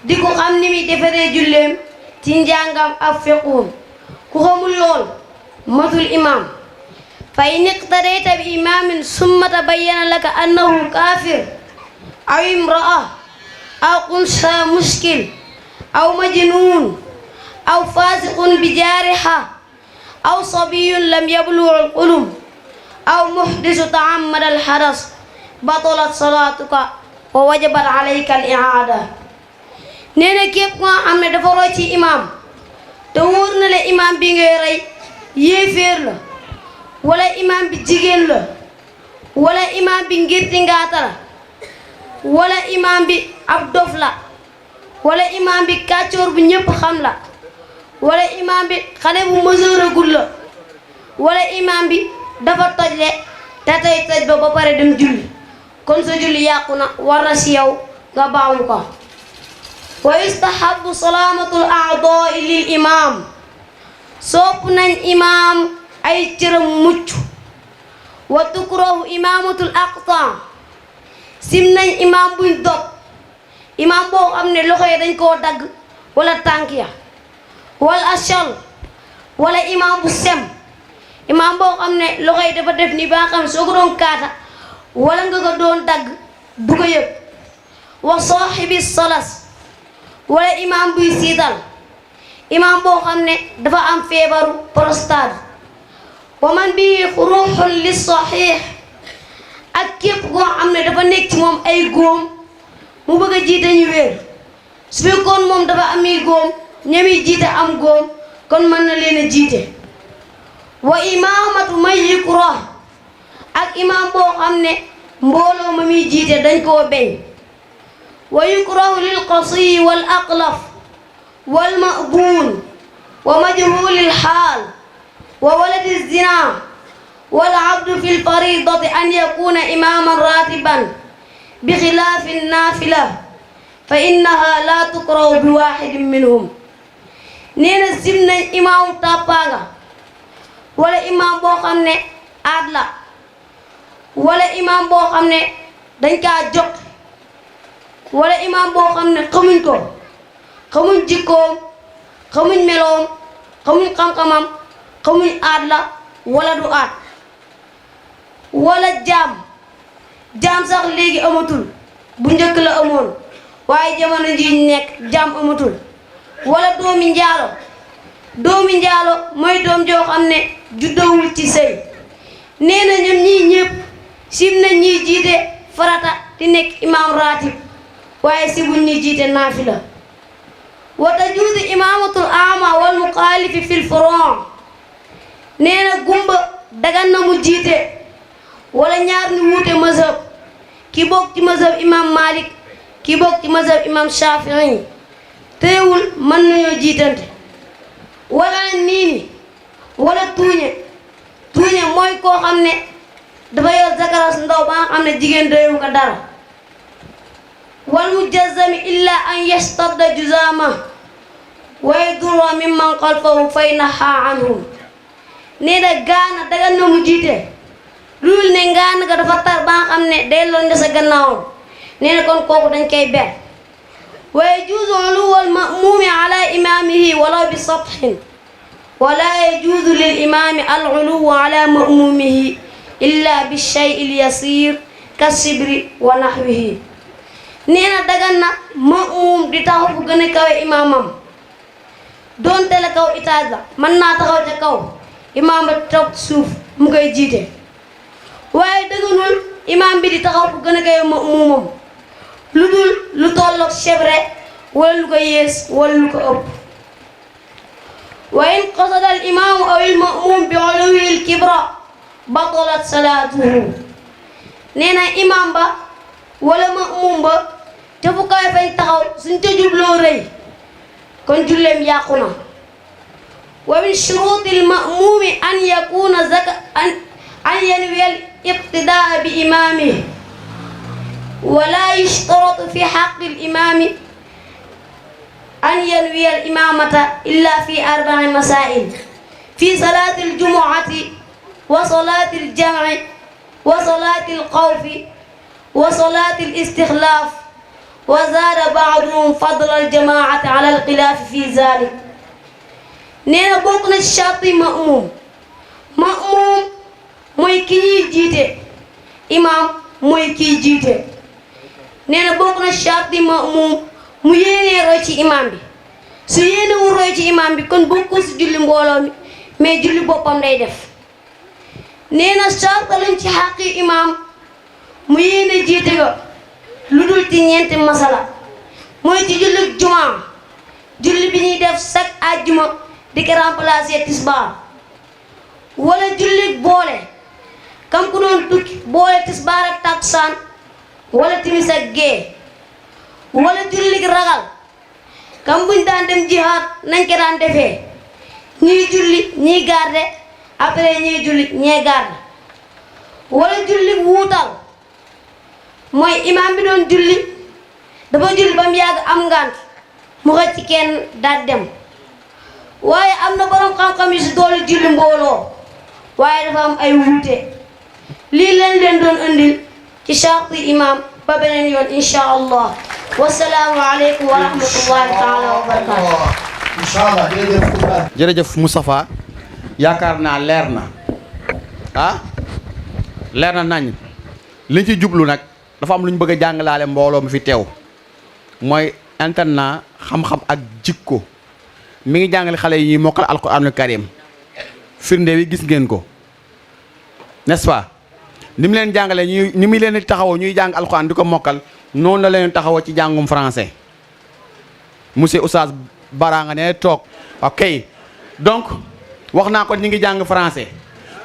di ko xam ni mi defaree julleem ci njàngam ak fiqhum ku xamul lool matul imaam fa in iqtadayta bi imaamin summa tabayyana laka annahu kaafir aw imraa aw unsa muskil aw majnuun aw faasiqun bi jaariha aw sabiyun lam yablugh al-hulum aw muhdisu ta'ammada al-hadas batalat salaatuka wa wajabat alayka al-i'aada nee na képp nga xam ne dafa roy ci imaam te wóor na le imaam bi ngay rey yéeféer la wala imaam bi jigéen la wala imaam bi ngirti ngaata la wala imaam bi ab dof la wala imaam bi kàccoor bu ñépp xam la wala imaam bi xale bu majeuragul la wala imaam bi dafa tojle te tey toj ba pare dem julli kon sa julli yàqu na war na si yow nga baamu ko wa yustahabu salaamatul a'daa'i lil imaam sopp nañ imaam ay cëram mucc wa tukrahu imaamatul aqtaa sim nañ imaam buñ dog imaam boo xam ne loxo yi dañ koo dagg wala tànk ya wala achal wala imaam bu sem imaam boo xam ne loxo yi dafa def ni ba nga xam ne soo ko doon kaata wala nga ko doon dagg du ko yëg wa saaxibi salas wala imaam buy siital imaam boo xam ne dafa am feebaru prostate wa man bii ruuxun li saxiix ak képp koo xam ne dafa nekk ci moom ay góom mu bëgg a jiite ñu wér su fekkoon moom dafa ami góom ñami jiite am góom kon mën na leen a jiite wa imaamatu man yukrah ak imaam boo xam ne mbooloo ma muy jiite dañ koo beñ wa yukrahu lil qasiy wal aqlaf wal ma'buun wa majhulil xaal wa waladi zina wal abdu fil faridati an yakuna imaman ratiban bi xilaafi naafila fa innaha la tukrahu bi waxidin minhum nee na sim nañ imaamu tàppaanga wala imaam boo xam ne aad la wala imaam boo xam ne dañ kaa jot wala imaam boo xam ne xamuñ ko xamuñ jikkoom xamuñ meloom xamuñ xam-xamam xamuñ aad la wala du aad wala jaam sax léegi amatul bu njëkk la amoon waaye jamono ji nekk jaam amatul wala doomi njaalo mooy doom joo xam ne juddowul ci sëy nee na ñoom ñii ñëpp sim na ñiy jiite farata di nekk imaam ratib waaye si buñ ñuy jiite naafila wa tajuuzu imaamatul ama wal muxaalifi fil furu' nee na gumba dagan na mu jiite wala ñaar ni wuute mazhab ki bokk ci mazhab imam Malik ki bokk ci mazhab imam Shafi'i teewul mën nañoo jiitante wala niini wala tuuñe mooy koo xam ne dafa yor zakaras ndaw ba nga xam ne jigéen doyewu ko dara wal mujazzami illa an yastadda juzaama wa yadurra mimman xalfahu fa yanaha anhum nee na gaana dagan na mu jiite loolu ne ngaana ga dafa tar ba nga xam ne day loon nga sa gannaawam nee na kon kooku dañ koy ber wa yajuuzu uluwwal ma'muumi ala imaamihi walaw bi sathin wala yajuuzu lil imaami al uluwwu ala ma'muumihi illa bi shay'il yasiir ka sibri wa nahwihi nee na dagan na ma'muum di taxaw fu gën a kawe imaamam doonte la kaw itaaj la mën naa taxaw ca kaw imaam ba toog suuf mu koy jiite waaye dëgganul imaam bi di taxaw fu gën a kawe ma'muumam lu dul lu tolloog chebre wala lu ko yées wala lu ko ëpp وإن قصد الإمام أو المأموم بعلو الكبرى بطلت صلاته nee na imam ba wala ma'mum ba te fu kaay fañ taxaw suñ ca jubloo rëy kon julleem yàqu na wa min shuruutil ma'muumi an yakuuna an yanwiya al-iqtidaa bi imaamihi wa laa yushtaratu fi haqqi al-imaami an yanwiya al-imaamata illaa fi arba'i masaa'il fi salaati al-jumu'ati wa salaati al-jam'i wa salaati al-khawfi wa salaati al-istikhlaaf wa zaada ba'duhum fadla al-jamaa'ati ala al-khilaafi fi zaalik nee na bokk na ci sarti ma'muum mooy ki ñuy jiite imaam mooy kiy jiite nee na bokk na ci sarti ma'muum mu yéenee roy ci imaam bi su yéenewul roy ci imaam bi kon bokkul si julli mbooloo mi mais julli boppam day def nee na sarta lañ ci xaqi imaam mu yéene jiite ga lu dul ci ñeenti masala mooy ci julli jumaa julli bi ñuy def chaque àjjuma di ko remplacer tisbaar wala julli boole kam ku doon tukki boole tisbaar ak takkusaan wala timis ak gee wala julli ragal kam buñ daan dem jihaad nañ ko daan defee ñuy julli ñuy garde après ñuy julli ñee garde wala julli wuutal mooy imaam bi doon julli dafa julli ba mu yàgg am ngant mu xëcc kenn daal dem waaye am na borom xam-xam yu si doole julli mbooloo waaye dafa am ay wuute lii leen doon andil ci sarti imaam ba beneen yoon insha allah wasalaamu aleykum wa rahmatullahi taala wa barakaatu. incha allah jërëjëf Moustapha yaakaar naa leer na leer na nañ liñ ci jublu nag dafa am lu ñu bëgg a jàngalaale mbooloo mi fi teew mooy internat xam-xam ak jikko mi ngi jàngale xale yi ñuy mokkal alquranul karim firnde wi gis ngeen ko n'est-ce pas ni mu leen jàngale ni mu leen taxawoo ñuy jàng alquran di ko mokkal noonu la leen taxawoo ci jàngum français monsieur Oustaz Bara nga ne toog ok donc wax naa ko ñi ngi jàng français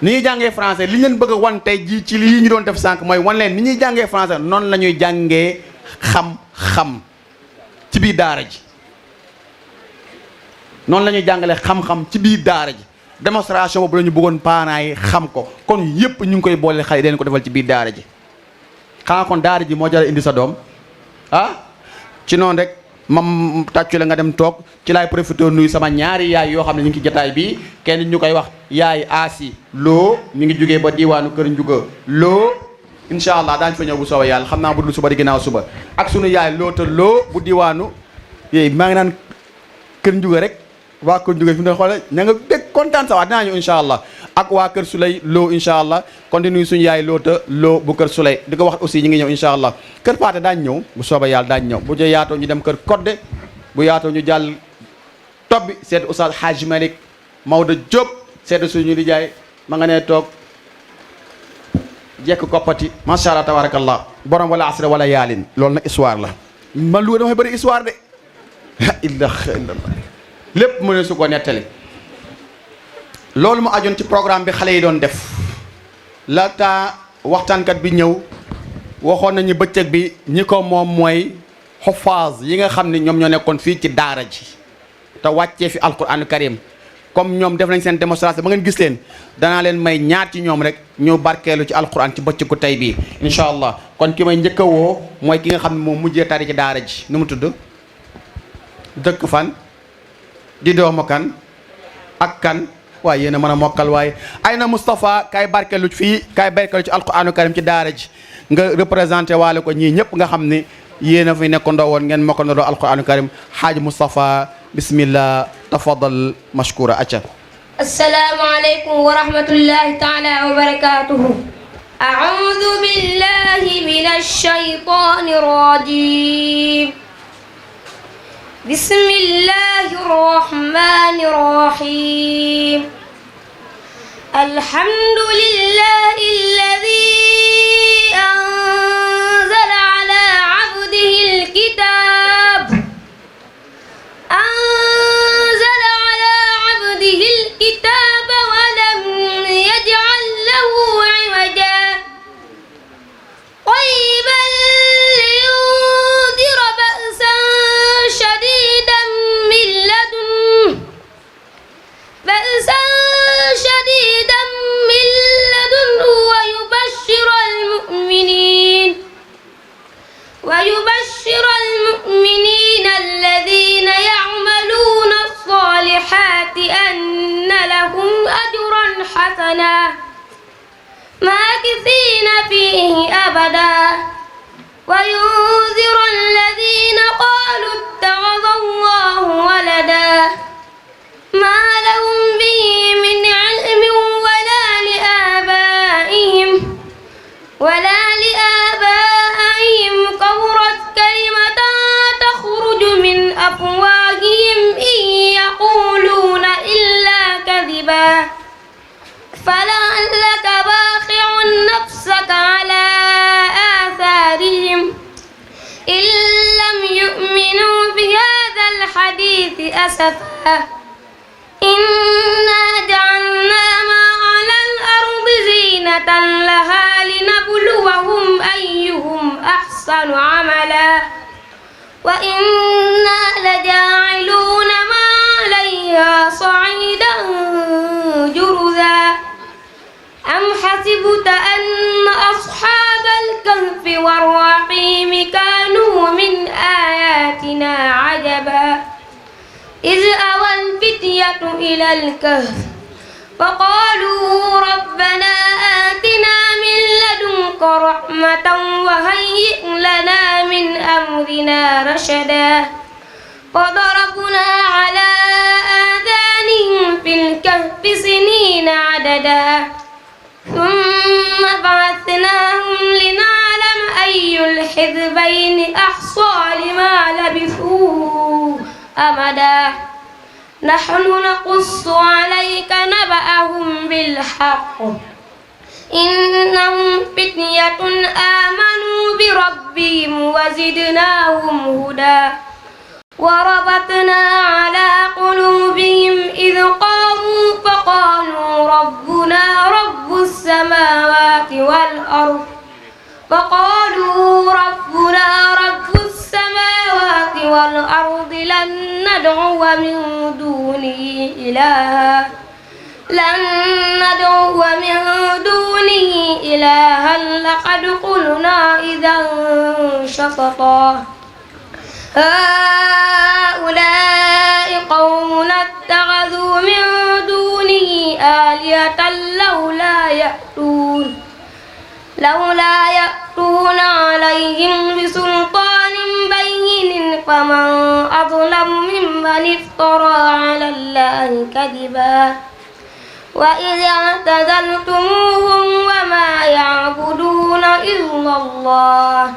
ni ñuy jàngee français li ñu leen bëgg a wan tey jii ci lii ñu doon def sànq mooy wan leen ni ñuy jàngee français noonu la ñuy jàngee xam-xam ci biir daara ji noonu la ñuy jàngalee xam-xam ci biir daara ji démonstration boobu la ñu bëggoon parents yi xam ko kon yëpp ñu ngi koy boole xale yi dañ ko defal ci biir daara ji xanaa kon daara ji moo jar indi sa doom ci noonu rek mam tàccu la nga dem toog ci laay profité nuyu sama ñaari yaay yoo xam ne ñu ngi ci jataay bi kenn ñu koy wax yaay Asi Lo mi ngi jógee ba diwaanu Kër Njuga Lo incha allah daañu fa ñëw bu soobee yàlla xam naa bu dul suba di ginnaaw suba ak sunu yaay Loota Lo bu diwaanu yooyu maa ngi naan Kër Njuga rek waa Kër Njuga fi mu ne xoole ña nga bég kontaan sa waa dinaa ñëw incha allah ak waa Kër Suley Lo incha allah kon di nuyu suñu yaay Loota Lo bu Kër Suley di ko wax aussi ñi ngi ñëw incha allah Kër Paate daañ ñëw bu soobee yàlla daañ ñëw bu jë yaatoo ñu dem Kër Kodde bu yaatoo ñu jàll topp bi seet Oustaz Hadj Malick Maodo Diop seet suñu di jaay ma nga ne toog jekk koppati macha allah tabarakallah borom wala asra wala yaalin loolu nag histoire la man Louga damay bëri histoire de la ilaha illallah lépp mu ne su ko nettali loolu mu ajoon ci programme bi xale yi doon def laata waxtaankat bi ñëw waxoon nañu bëccëg bi ñi ko moom mooy xufaaz yi nga xam ne ñoom ñoo nekkoon fii ci daara ji te wàccee fi alquran karim comme ñoom def nañ seen démonstration ba ngeen gis leen danaa leen may ñaar ci ñoom rek ñu barkeelu ci alquran ci bëccëgu tey bii incha allah kon ki may njëkk a woo mooy ki nga xam ne moom mujjee tari ci daara ji nu mu tudd dëkk fan di doomu kan ak kan waaye yéen a mën a mokkal waaye ay na Moustapha kaay barkeelu fii kaay barkeelu ci alquranu karim ci daara ji nga représenté waale ko ñii ñëpp nga xam ne yéen a fi nekkandoo woon ngeen mokkandoo alquranu karim xaaj Moustapha bismillah tafadal mashkura acca السلام عليكم ورحمة الله تعالى وبركاته أعوذ بالله من الشيطان الرجيم بسم الله الرحمن الرحيم الحمد لله الذي أنزل على عبده الكتاب ماكثين فيه أبدا وينذر الذين قالوا اتخذ الله ولدا ما لهم به من علم ولا لآبائهم كبرت كلمة تخرج من أفواههم إن يقولون إلا كذبا فلعلك باخع نفسك على آثارهم إن لم يؤمنوا بهذا الحديث أسفا إنا جعلنا ما على الأرض زينة لها لنبلوهم أيهم أحسن عملا وإنا لجاعلون ما عليها صعيدا جرذا أم حسبت أن أصحاب الكهف والرقيم كانوا من آياتنا عجبا إذ أوى الفتية إلى الكهف فقالوا ربنا آتنا من لدنك رحمة وهيئ لنا من أمرنا رشدا فضربنا على آذانهم في الكهف سنين عددا ثم بعثناهم لنعلم أي الحزبين أحصى لما لبثوا أمدا نحن نقص عليك نبأهم بالحق إنهم فتية آمنوا بربهم وزدناهم هدى وربطنا على قلوبهم إذ قاموا فقالوا ربنا رب السماوات والأرض والأرض لن ندعو من دونه إلها لقد قلنا إذا شططا هؤلاء قومنا اتخذوا من دونه آلهة لولا يأتون عليهم بسلطان بين فمن أظلم ممن افترى على الله كذبا وإذ اعتزلتموهم وما يعبدون إلا الله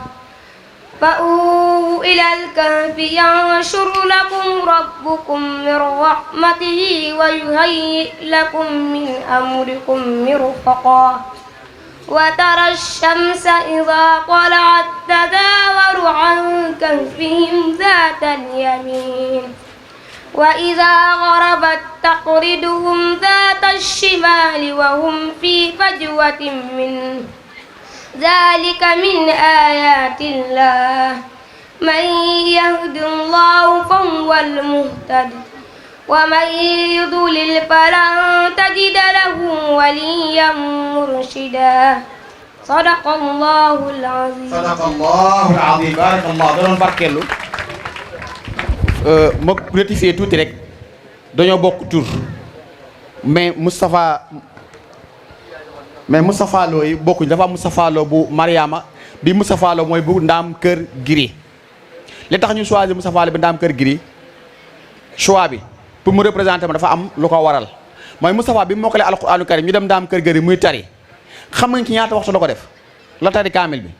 فأووا إلى الكهف ينشر لكم ربكم من رحمته ويهيئ لكم من أمركم مرفقا وترى الشمس إذا طلعت تزاور عن كهفهم ذات اليمين وإذا غربت تقرضهم ذات الشمال وهم في فجوة منه ذلك من آيات الله من يهد الله فهو المهتد ومن يضلل فلن تجد له وليا مرشدا صدق الله العظيم barakallah doon barkeelu ma rectifier tuuti rek dañoo bokk tur mais Moustapha Lo yi bokkuñ dafa am Moustapha Lo bu Mariama bi Moustapha Lo mooy bu ndaam kër giri li tax ñu choisir Moustapha Lo bi ndaam kër giri choix bi pour mu représenter ma dafa am lu ko waral mooy Moustapha bi mu mokkale alquranu karim ñu dem ndaam kër giri muy tari xam nga ci ñaata waxtu la ko def la tari kaamil bi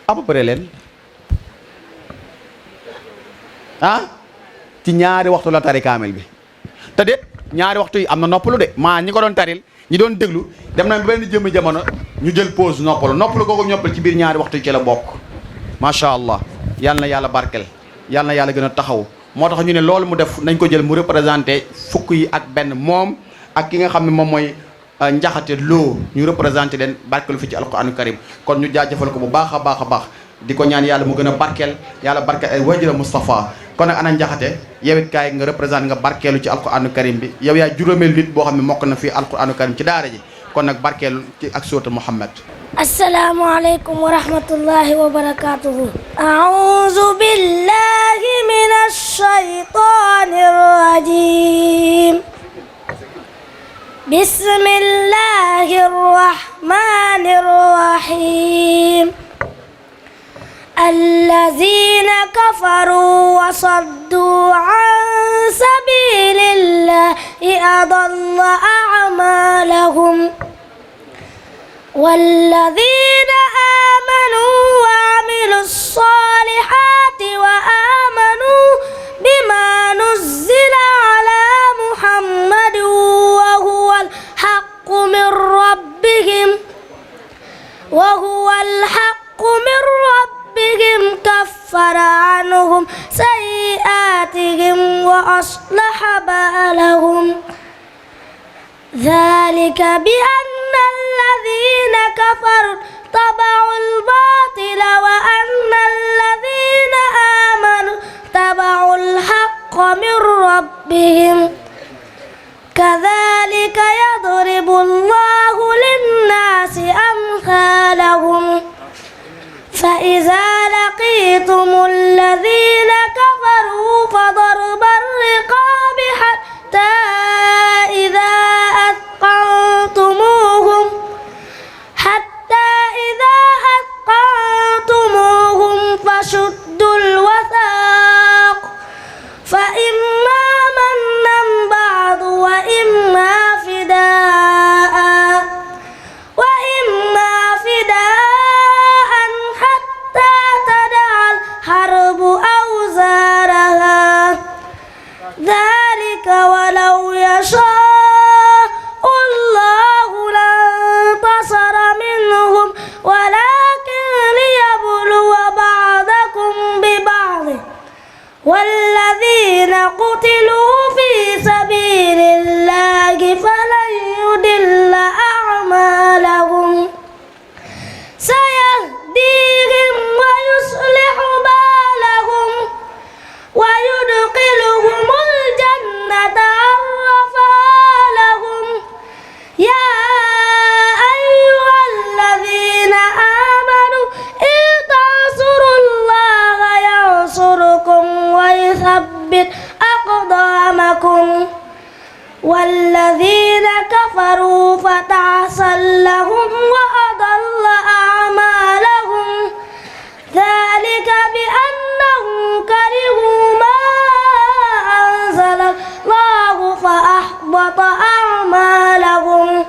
à peu près leen ci ñaari waxtu la tari kaamil bi te de ñaari waxtu yi am na noppalu de maa ñi ko doon taril ñi doon déglu dem nañ benn jëmmi jamono ñu jël pause noppalu googu ñoppal ci biir ñaari waxtu yi ci la bokk macha allah yal na yàlla barkel yal na yàlla gën a taxaw moo tax ñu ne loolu mu def nañ ko jël mu représenté fukk yi ak benn moom ak ki nga xam ne moom mooy njaxate loo ñu représenté leen barkelu fi ci alquranu karim kon ñu jaajëfal ko bu baax a baax a baax di ko ñaan yàlla mu gën a barkeel yàlla barkeel ay wajura Moustapha kon nag ana njaxate yow it kaay nga représenté nga barkeelu ci alquranu karim bi yow yaa juróomeel nit boo xam ne mokk na fii alquranu karim ci daara ji kon nag barkeelu ci ak sóota Muhammad. السلام عليكم ورحمة الله وبركاته أعوذ بالله من الشيطان الرجيم بسم الله الرحمن الرحمن الرحيم الذين كفروا وصدوا عن سبيل الله أضل أعمالهم والذين آمنوا وعملوا الصالحات وآمنوا بما نزل على محمد وهو الحق من ربهم كفر عنهم سيئاتهم وأصلح بالهم ذلك بأن الذين كفروا اتبعوا الباطل وأن الذين آمنوا اتبعوا الحق من ربهم كذلك يضرب الله للناس أمثالهم فإذا لقيتم الذين كفروا فضرب الرقاب حتى إذا أثقلتموهم فشدوا الوثاق فإما منا بعد وإما فداء حتى تدع الحرب أوزارها ذلك ولو يشاء الله لانتصر منهم ولكن ليبلو بعضكم ببعض والذين قتلوا في سبيل الله فلن يضل أعمالهم سيهديهم ويصلح بالهم ويدخلهم الجنة عرفها لهم يا أيها الذين آمنوا إن تنصروا الله ينصركم ويثبت أقدامكم والذين كفروا فتعسا لهم وأضل أعمالهم ذلك بأنهم كرهوا ما أنزل الله فأحبط أعمالهم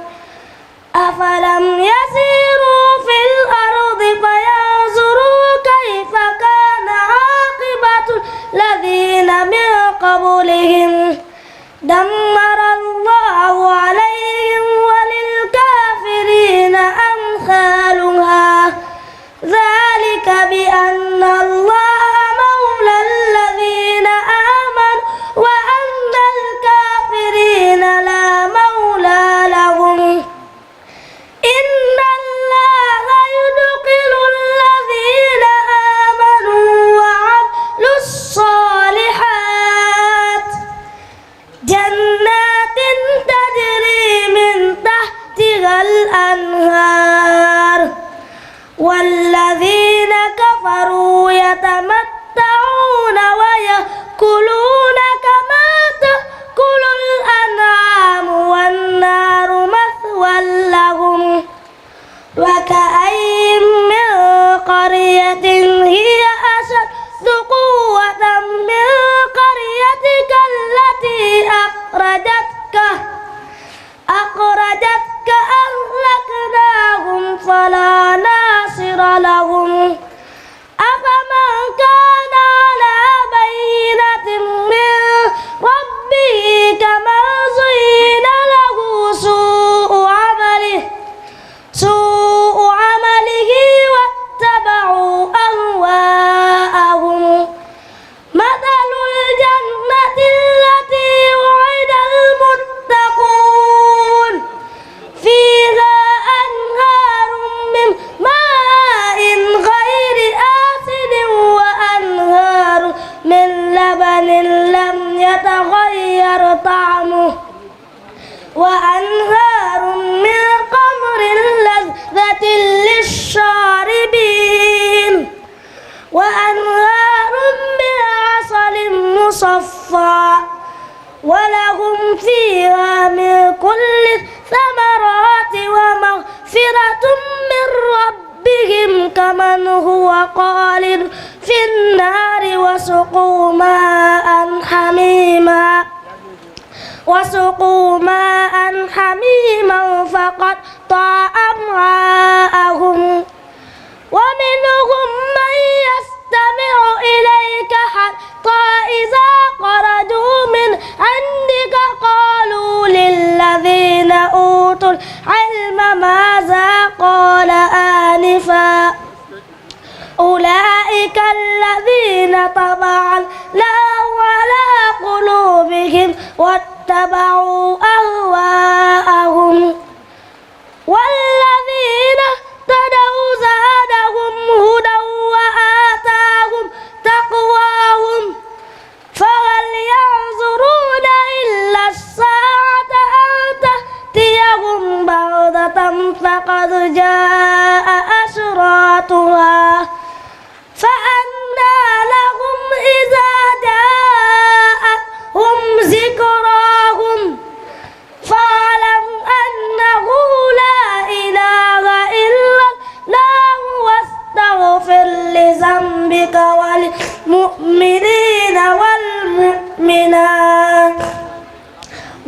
أفلم يسيروا في الأرض فينظروا كيف كان عاقبة الذين من قبلهم دمر الله عليهم وللكافرين أمثالها ذلك بأن الله مولى الذين آمنوا وأن الكافرين لا مولى لهم إن الله يدخل الذين آمنوا وعملوا الصالحات جنات تجري من تحتها الأنهار والذين كفروا يتمتعون ويأكلون كما تأكل الأنعام والنار مثوى لهم وكأين من قرية هي أشد قوة من قريتك التي أخرجتك أهلكناهم فلا ناصر لهم أفمن كان على بينة من ربه كمن زين له سوء عمله واتبعوا أهواءهم مثل الجنة التي وعد المتقون فيها أنهار من ماء غير آسن وأنهار من لبن لم يتغير طعمه وأنهار من خمر لذة للشاربين وأنهار من عسل مصفى ولهم فيها من كل الثمرات ومغفرة مغفرة من ربهم كمن هو خالد في النار وسقوا ماء حميما فقطع أمعاءهم ومنهم من يستمع إليك حتى إذا خرجوا من عندك قالوا للذين أوتوا العلم ماذا قال آنفا أولئك الذين طبع الله على قلوبهم واتبعوا أهواءهم والذين اهتدوا زادهم هدى وآتاهم تقواهم فهل ينظرون إلا الساعة أن تأتيهم بغتة فقد جاء أشراطها فأنى لهم إذا جاءتهم ذكراهم فاعلم أنه لا إله إلا الله واستغفر لذنبك وللمؤمنين والمؤمنات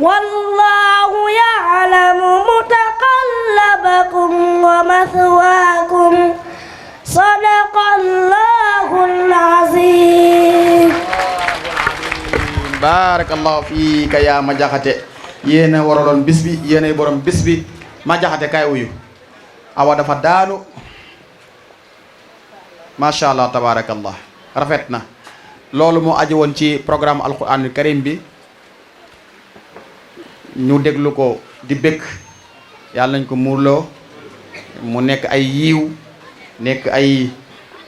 والله يعلم متقلبكم ومثواكم صدق الله العظيم. barakallahu fiika yaa ma jaxate yéen a waraloon bis bi yéen ay borom bis bi ma jaxate kay wuyu awa dafa daanu macha allah tabarakallah rafet na loolu moo aju woon ci programme alquranul karim bi ñu déglu ko di bëgg yàlla nañ ko muurloo mu nekk ay yiiw nekk ay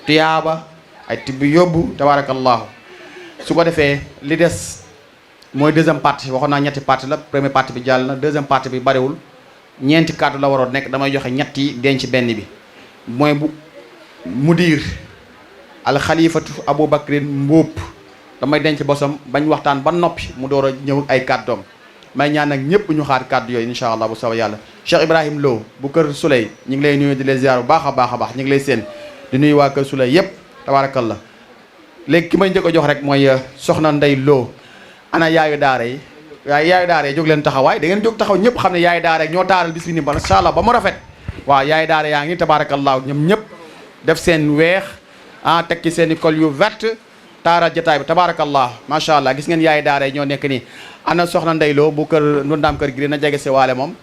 tuyaaba ay tibb yóbbu tabarakallahu su ko defee li des mooy deuxième partie waxoon naa ñetti partie la première partie bi jàll na deuxième partie bi bariwul ñeenti kàddu la waroon nekk damay joxe ñetti denc benn bi mooy bu mudir alxalifatu aboubacrin mbóop damay denc bosam bañ waxtaan ba noppi mu door a ñëw ay kàddoom may ñaan nag ñëpp ñu xaar kàddu yooyu incha allah bu sawa yàlla Cheikh Ibrahim Lo bu kër Souley ñu ngi lay nuyu di lay ziar bu baax a baax a baax ñu ngi lay seen di nuyu waa kër Souley yëpp tabarakallah léegi ki may njëkk a jox rek mooy soxna Ndey Lo ana yaayu daara yi yaayu daara yi jóg leen taxawaay da ngeen jóg taxaw ñëpp xam ne yaayu daara yi ñoo taaral bis bi ni macha allah ba mu rafet waaw yaayu daara yaa ngi tabarakallah ñoom ñëpp def seen weex teg ci seen i col yu verte taaral jotaay bi tabarakallah macha allah gis ngeen yaayu daara yi ñoo nekk nii ana soxna Ndey Lo bu kër Ndundaam kër gi na jege si waale moom